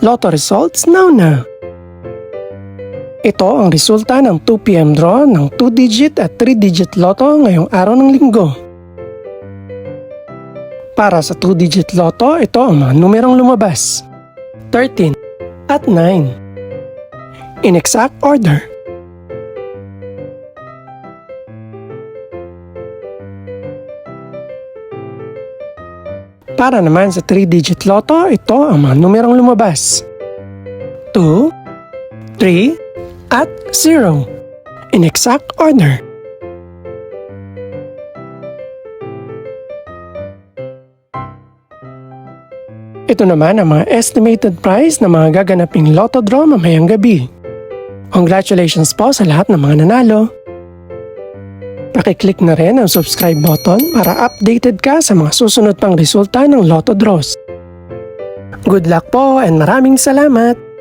Lotto results now. Ito ang resulta ng 2 PM draw ng 2-digit at 3-digit lotto ngayong araw ng linggo. Para sa 2-digit lotto, ito ang mga numerong lumabas: 13 at 9. In exact order. Para naman sa 3-digit lotto, ito ang mga numerong lumabas: 2, 3, at 0. In exact order. Ito naman ang mga estimated price ng mga gaganaping lotto draw mamayang gabi. Congratulations po sa lahat ng mga nanalo. Pakiclick na rin ang subscribe button para updated ka sa mga susunod pang resulta ng lotto draws. Good luck po and maraming salamat!